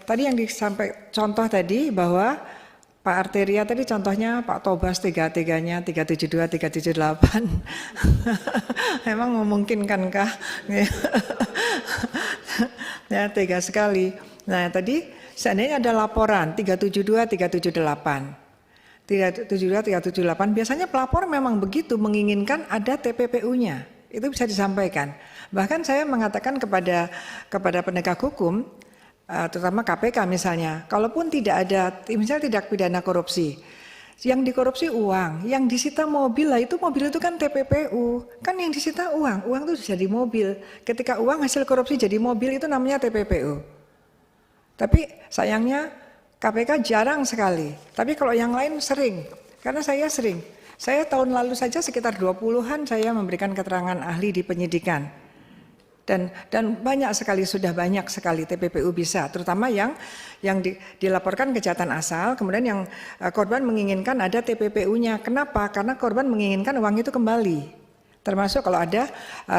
tadi yang disampaikan contoh tadi bahwa Pak Arteria tadi contohnya Pak Tobas tiga-tiganya 372, 378. Memang memungkinkankah? Ya, tega sekali. Nah, tadi seandainya ada laporan 372, 378. 372, 378 biasanya pelapor memang begitu menginginkan ada TPPU-nya. Itu bisa disampaikan. Bahkan saya mengatakan kepada penegak hukum, terutama KPK misalnya, kalaupun tidak ada, misalnya tindak pidana korupsi, yang dikorupsi uang, yang disita mobil lah, itu mobil itu kan TPPU, kan yang disita uang itu jadi mobil. Ketika uang hasil korupsi jadi mobil itu namanya TPPU. Tapi sayangnya KPK jarang sekali, tapi kalau yang lain sering, karena saya sering. Saya tahun lalu saja sekitar 20-an saya memberikan keterangan ahli di penyidikan. Dan banyak sekali, sudah banyak sekali TPPU bisa, terutama yang dilaporkan kejahatan asal, kemudian yang korban menginginkan ada TPPU-nya. Kenapa? Karena korban menginginkan uang itu kembali. Termasuk kalau ada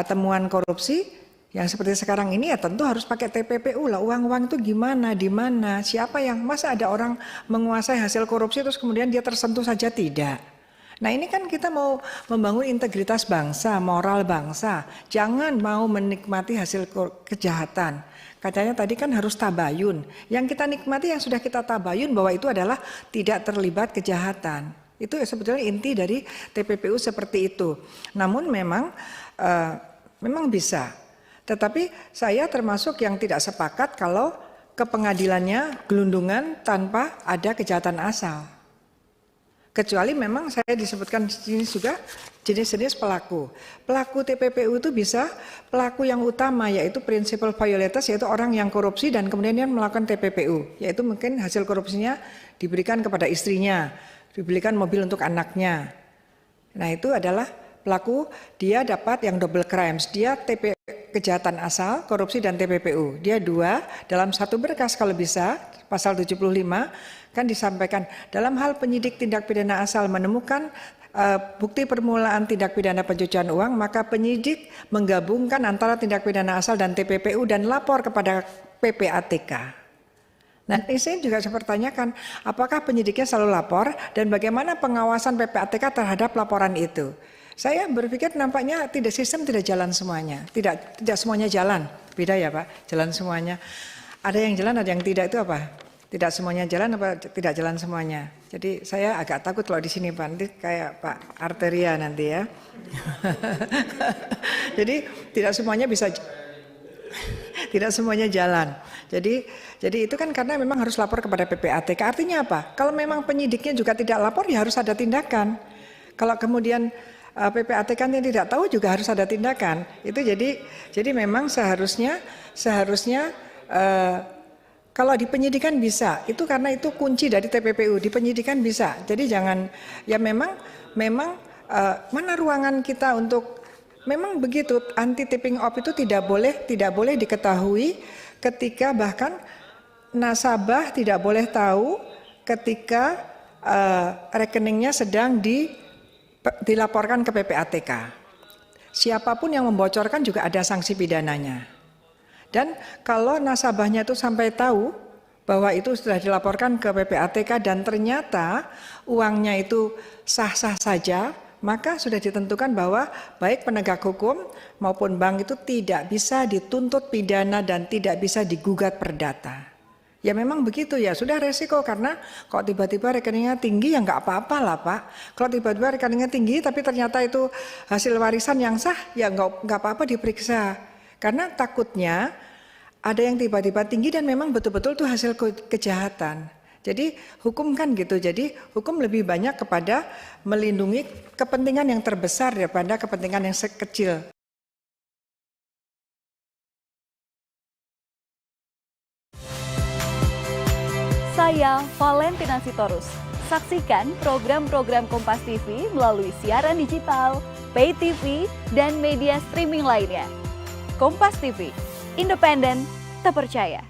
temuan korupsi, yang seperti sekarang ini ya tentu harus pakai TPPU lah, uang-uang itu gimana, di mana, siapa yang, masa ada orang menguasai hasil korupsi terus kemudian dia tersentuh saja, tidak. Nah ini kan kita mau membangun integritas bangsa, moral bangsa, jangan mau menikmati hasil kejahatan. Katanya tadi kan harus tabayun, yang kita nikmati yang sudah kita tabayun bahwa itu adalah tidak terlibat kejahatan. Itu sebetulnya inti dari TPPU seperti itu. Namun memang bisa. Tetapi saya termasuk yang tidak sepakat kalau ke pengadilannya gelundungan tanpa ada kejahatan asal. Kecuali memang saya disebutkan di sini juga jenis-jenis pelaku. Pelaku TPPU itu bisa pelaku yang utama yaitu principal violators, yaitu orang yang korupsi dan kemudian dia melakukan TPPU. Yaitu mungkin hasil korupsinya diberikan kepada istrinya, diberikan mobil untuk anaknya. Nah itu adalah pelaku, dia dapat yang double crimes, dia kejahatan asal, korupsi dan TPPU. Dia dua dalam satu berkas kalau bisa, pasal 75 kan disampaikan dalam hal penyidik tindak pidana asal menemukan bukti permulaan tindak pidana pencucian uang, maka penyidik menggabungkan antara tindak pidana asal dan TPPU dan lapor kepada PPATK. Nah, ini saya juga saya pertanyakan, apakah penyidiknya selalu lapor dan bagaimana pengawasan PPATK terhadap laporan itu? Saya berpikir nampaknya sistem tidak jalan semuanya, tidak semuanya jalan, beda ya Pak, jalan semuanya. Ada yang jalan, ada yang tidak, itu apa? Tidak semuanya jalan apa tidak jalan semuanya? Jadi saya agak takut kalau di sini Pak, nanti kayak Pak Arteria nanti ya. Jadi tidak semuanya bisa, tidak semuanya jalan. Jadi itu kan karena memang harus lapor kepada PPATK. Artinya apa? Kalau memang penyidiknya juga tidak lapor, ya harus ada tindakan. Kalau kemudian PPATK yang tidak tahu juga harus ada tindakan. Itu jadi memang seharusnya kalau di penyidikan bisa, itu karena itu kunci dari TPPU, di penyidikan bisa. Jadi jangan, ya memang mana ruangan kita untuk, memang begitu, anti tipping off itu tidak boleh diketahui ketika bahkan nasabah tidak boleh tahu ketika rekeningnya sedang dilaporkan ke PPATK. Siapapun yang membocorkan juga ada sanksi pidananya. Dan kalau nasabahnya itu sampai tahu bahwa itu sudah dilaporkan ke PPATK dan ternyata uangnya itu sah-sah saja, maka sudah ditentukan bahwa baik penegak hukum maupun bank itu tidak bisa dituntut pidana dan tidak bisa digugat perdata. Ya memang begitu ya, sudah resiko karena kok tiba-tiba rekeningnya tinggi ya nggak apa-apa lah Pak. Kalau tiba-tiba rekeningnya tinggi tapi ternyata itu hasil warisan yang sah ya nggak apa-apa diperiksa. Karena takutnya ada yang tiba-tiba tinggi dan memang betul-betul itu hasil kejahatan. Jadi hukum kan gitu, jadi hukum lebih banyak kepada melindungi kepentingan yang terbesar daripada kepentingan yang sekecil. Saya Valentina Sitorus. Saksikan program-program Kompas TV melalui siaran digital, pay TV, dan media streaming lainnya. Kompas TV, independen, terpercaya.